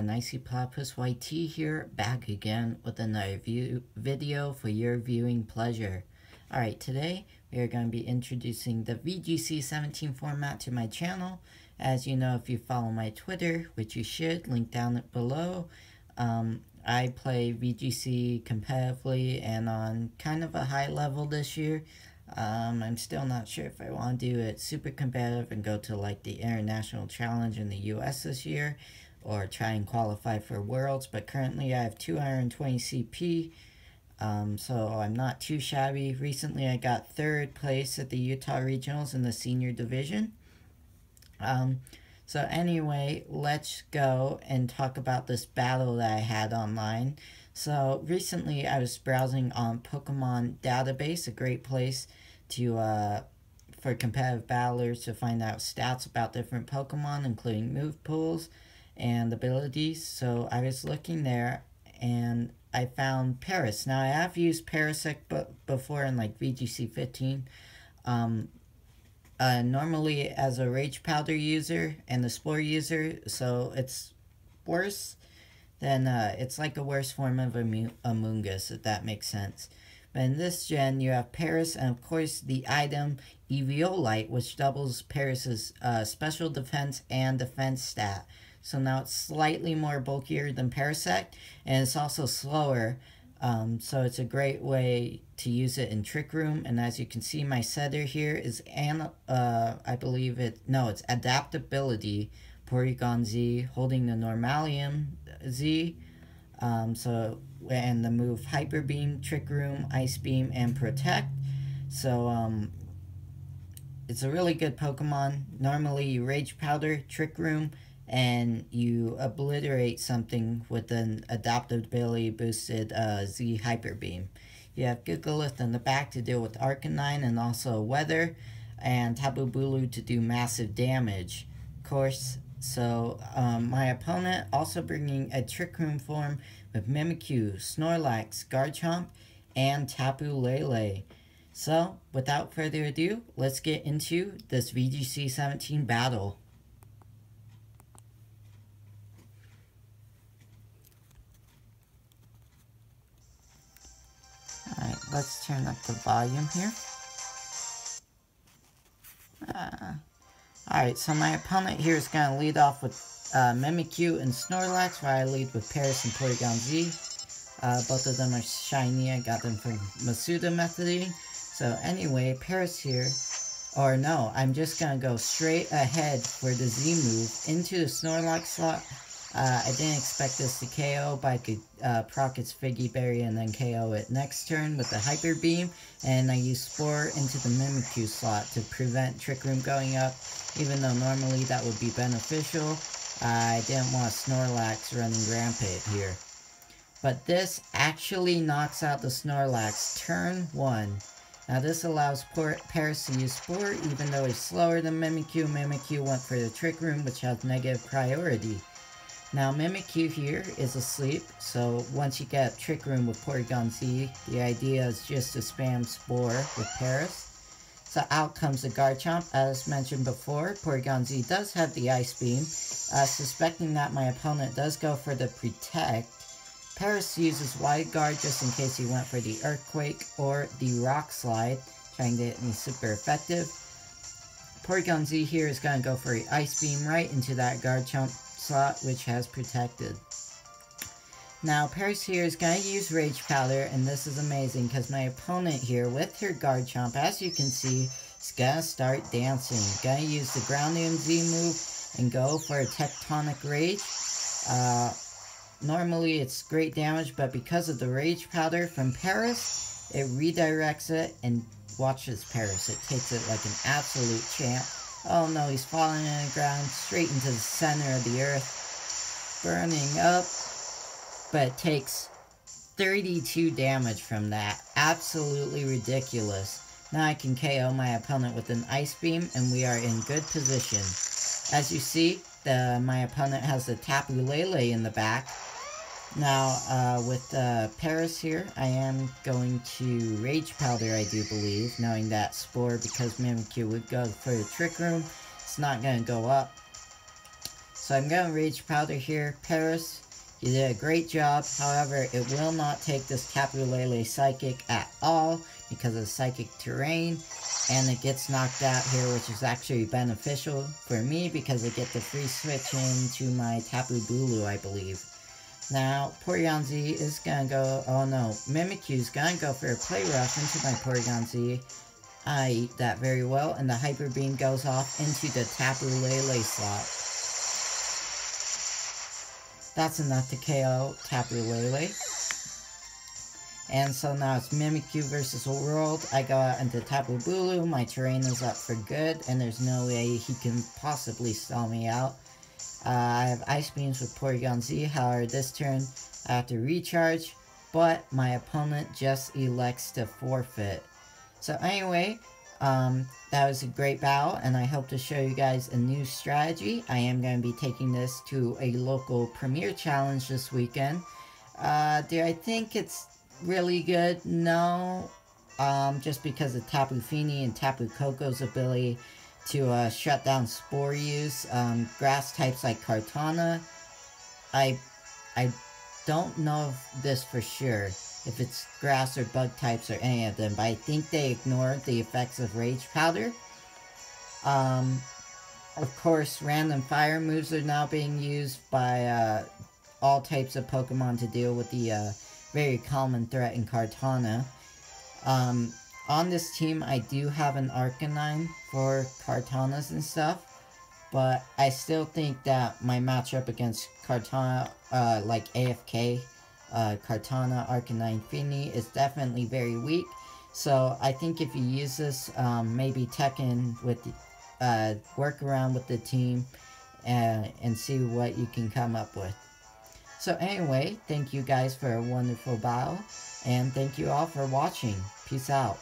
everyone, IcyplatypusYT here, back again with another video for your viewing pleasure. Alright, today we are going to be introducing the Vgc17 format to my channel. As you know, if you follow my Twitter, which you should, link down below, I play VGC competitively and on kind of a high level this year. I'm still not sure if I want to do it super competitive and go to like the international challenge in the US this year or try and qualify for worlds, but currently I have 220 CP, so I'm not too shabby. Recently I got 3rd place at the Utah Regionals in the senior division. So anyway, let's go and talk about this battle that I had online. So recently I was browsing on Pokemon Database, a great place to for competitive battlers to find out stats about different Pokemon, including move pools and abilities. So I was looking there and I found PARAS. Now I have used PARAS before in like VGC15. Normally as a Rage Powder user and a Spore user, so it's worse than, it's like a worse form of Among Us, if that makes sense. But in this gen, you have PARAS and of course the item Eviolite, which doubles PARAS's special defense and defense stat. So now it's slightly more bulkier than Parasect, and it's also slower. So it's a great way to use it in Trick Room. And as you can see, my setter here is, I believe it's Adaptability, Porygon Z, holding the Normalium Z. And the move Hyper Beam, Trick Room, Ice Beam, and Protect. So, it's a really good Pokemon. Normally you Rage Powder, Trick Room, and you obliterate something with an adaptability boosted Z Hyper Beam. You have Gigalith in the back to deal with Arcanine and also Weather, and Tapu Bulu to do massive damage, of course. So my opponent also bringing a Trick Room form with Mimikyu, Snorlax, Garchomp, and Tapu Lele. So without further ado, let's get into this VGC17 battle. Alright, let's turn up the volume here. Alright, so my opponent here is going to lead off with Mimikyu and Snorlax, while I lead with PARAS and Porygon Z. Both of them are shiny. I got them from Masuda methoding. So anyway, PARAS here, or no, I'm just going to go straight ahead for the Z move into the Snorlax slot. I didn't expect this to KO, but I could proc its Figgy Berry and then KO it next turn with the Hyper Beam, and I use Spore into the Mimikyu slot to prevent Trick Room going up, even though normally that would be beneficial. I didn't want Snorlax running rampant here. But this actually knocks out the Snorlax turn 1. Now this allows PARAS to use Spore, even though he's slower than Mimikyu. Mimikyu went for the Trick Room, which has negative priority. Now Mimikyu here is asleep, so once you get Trick Room with Porygon Z, the idea is just to spam Spore with PARAS. So out comes the Garchomp. As mentioned before, Porygon Z does have the Ice Beam. Suspecting that my opponent does go for the Protect, PARAS uses Wide Guard just in case he went for the Earthquake or the Rock Slide, trying to hit me super effective. Porygon Z here is going to go for the Ice Beam right into that Garchomp slot, which has protected. Now PARAS here is going to use Rage Powder, and this is amazing because my opponent here with her Garchomp, as you can see, is going to start dancing. Going to use the Grounding Z move and go for a Tectonic Rage. Normally it's great damage, but because of the Rage Powder from PARAS, it redirects it, and watches PARAS. It takes it like an absolute champ. Oh no, he's falling on the ground, straight into the center of the earth, burning up, but it takes 32 damage from that. Absolutely ridiculous. Now I can KO my opponent with an Ice Beam, and we are in good position. As you see, my opponent has the Tapu Lele in the back. Now, with PARAS here, I am going to Rage Powder, I do believe, knowing that Spore, because Mimikyu would go for the Trick Room, it's not going to go up. So I'm going to Rage Powder here. Paras, you did a great job. However, it will not take this Tapu Lele Psychic at all because of the Psychic terrain. And it gets knocked out here, which is actually beneficial for me because I get the free switch into my Tapu Bulu, I believe. Now, Porygon Z is gonna go, oh no, Mimikyu's gonna go for a Play Rough into my Porygon Z. I eat that very well, and the Hyper Beam goes off into the Tapu Lele slot. That's enough to KO Tapu Lele. And so now it's Mimikyu versus World. I go out into Tapu Bulu, my terrain is up for good, and there's no way he can possibly stall me out. I have Ice Beams with Porygon Z, however this turn I have to recharge, but my opponent just elects to forfeit. So anyway, that was a great battle, and I hope to show you guys a new strategy. I am going to be taking this to a local Premier Challenge this weekend. Do I think it's really good? No. Just because of Tapu Fini and Tapu Koko's ability to shut down Spore use. Grass types like Kartana. I don't know this for sure, if it's grass or bug types or any of them, but I think they ignored the effects of Rage Powder. Of course, random fire moves are now being used by all types of Pokemon to deal with the very common threat in Kartana. On this team, I do have an Arcanine for Kartanas and stuff, but I still think that my matchup against Kartana, like AFK, Kartana, Arcanine, Fini, is definitely very weak. So I think if you use this, maybe Tekken with, work around with the team and see what you can come up with. So anyway, thank you guys for a wonderful battle, and thank you all for watching. Peace out.